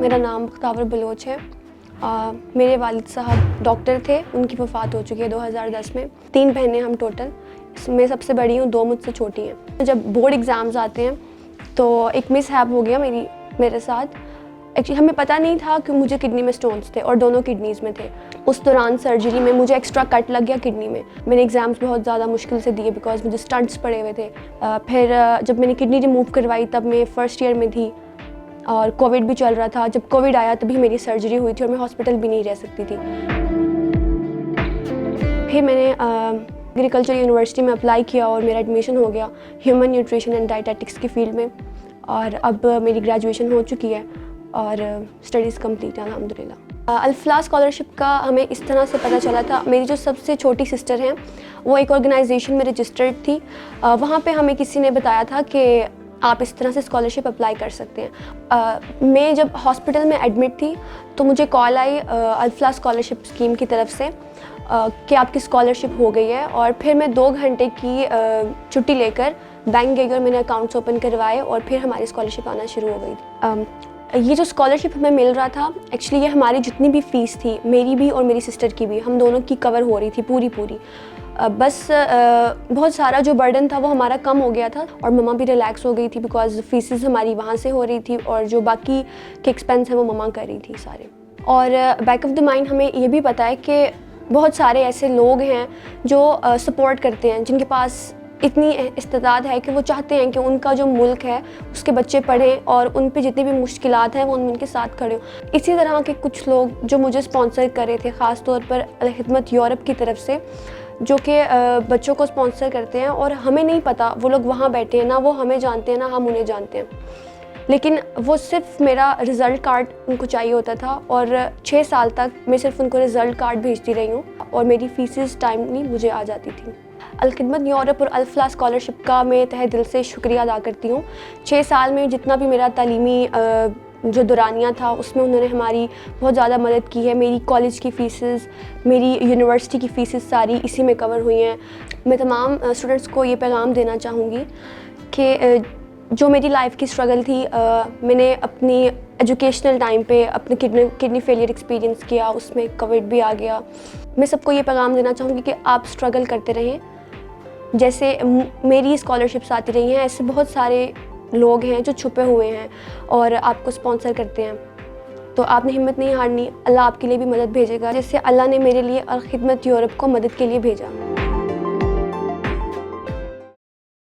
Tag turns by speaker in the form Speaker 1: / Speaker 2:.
Speaker 1: मेरा नाम बख्तावर बलोच है। मेरे वालिद साहब डॉक्टर थे, उनकी वफ़ात हो चुकी है 2010 में। 3 बहनें हम टोटल, मैं सबसे बड़ी हूँ, 2 मुझसे छोटी हैं। जब बोर्ड एग्ज़ाम्स आते हैं तो एक मिसहैप हो गया मेरे साथ। एक्चुअली हमें पता नहीं था कि मुझे किडनी में स्टोन्स थे और दोनों किडनीज़ में थे। उस दौरान सर्जरी में मुझे एक्स्ट्रा कट लग गया किडनी में। मैंने एग्ज़ाम्स बहुत ज़्यादा मुश्किल से दिए बिकॉज मुझे स्टंट्स पड़े हुए थे। फिर जब मैंने किडनी रिमूव करवाई तब मैं फर्स्ट ईयर में थी और कोविड भी चल रहा था। जब कोविड आया तभी मेरी सर्जरी हुई थी और मैं हॉस्पिटल भी नहीं रह सकती थी। फिर मैंने एग्रीकल्चर यूनिवर्सिटी में अप्लाई किया और मेरा एडमिशन हो गया ह्यूमन न्यूट्रिशन एंड डाइटेटिक्स की फ़ील्ड में, और अब मेरी ग्रेजुएशन हो चुकी है और स्टडीज़ कंप्लीट है अल्हम्दुलिल्लाह। अल-फलाह स्कॉलरशिप का हमें इस तरह से पता चला था। मेरी जो सबसे छोटी सिस्टर हैं वो एक ऑर्गेनाइजेशन में रजिस्टर्ड थी। वहाँ पे हमें किसी ने बताया था कि आप इस तरह से स्कॉलरशिप अप्लाई कर सकते हैं। मैं जब हॉस्पिटल में एडमिट थी तो मुझे कॉल आई अल-फलाह स्कॉलरशिप स्कीम की तरफ से कि आपकी स्कॉलरशिप हो गई है। और फिर मैं 2 घंटे की छुट्टी लेकर बैंक गई और मैंने अकाउंट्स ओपन करवाए और फिर हमारी स्कॉलरशिप आना शुरू हो गई थी। ये जो स्कॉलरशिप हमें मिल रहा था, एक्चुअली ये हमारी जितनी भी फ़ीस थी, मेरी भी और मेरी सिस्टर की भी, हम दोनों की कवर हो रही थी पूरी। बस बहुत सारा जो बर्डन था वो हमारा कम हो गया था और मम्मा भी रिलैक्स हो गई थी बिकॉज फ़ीसेस हमारी वहाँ से हो रही थी और जो बाकी के एक्सपेंस हैं वो मम्मा कर रही थी सारे। और बैक ऑफ द माइंड हमें ये भी पता है कि बहुत सारे ऐसे लोग हैं जो सपोर्ट करते हैं, जिनके पास इतनी इस्तेदाद है कि वो चाहते हैं कि उनका जो मुल्क है उसके बच्चे पढ़ें और उन पे जितनी भी मुश्किलात हैं वो उनके साथ खड़े हों। इसी तरह के कुछ लोग जो मुझे स्पॉन्सर कर रहे थे, ख़ास तौर पर अल-खिदमत यूरोप की तरफ से, जो कि बच्चों को स्पॉन्सर करते हैं और हमें नहीं पता वो लोग वहाँ बैठे हैं, ना वो हमें जानते हैं ना हम उन्हें जानते हैं, लेकिन वो सिर्फ मेरा रिज़ल्ट कार्ड उनको चाहिए होता था और 6 साल तक मैं सिर्फ उनको रिज़ल्ट कार्ड भेजती रही हूँ और मेरी फ़ीसेस टाइमली मुझे आ जाती थी। अल-खिदमत यूरोप और अल-फलाह स्कॉलरशिप का मैं तहे दिल से शुक्रिया अदा करती हूँ। 6 साल में जितना भी मेरा तालीमी जो दौरानिया था उसमें उन्होंने हमारी बहुत ज़्यादा मदद की है। मेरी कॉलेज की फ़ीसेस, मेरी यूनिवर्सिटी की फ़ीसेस सारी इसी में कवर हुई हैं। मैं तमाम स्टूडेंट्स को ये पैगाम देना चाहूँगी कि जो मेरी लाइफ की स्ट्रगल थी, मैंने अपनी एजुकेशनल टाइम पे अपने किडनी फेलियर एक्सपीरियंस किया, उसमें कोविड भी आ गया। मैं सबको ये पैगाम देना चाहूँगी कि आप स्ट्रगल करते रहें। जैसे मेरी स्कॉलरशिप्स आती रही हैं, ऐसे बहुत सारे लोग हैं जो छुपे हुए हैं और आपको स्पॉन्सर करते हैं, तो आपने हिम्मत नहीं हारनी। अल्लाह आपके लिए भी मदद भेजेगा, जैसे अल्लाह ने मेरे लिए अल-खिदमत यूरोप को मदद के लिए भेजा।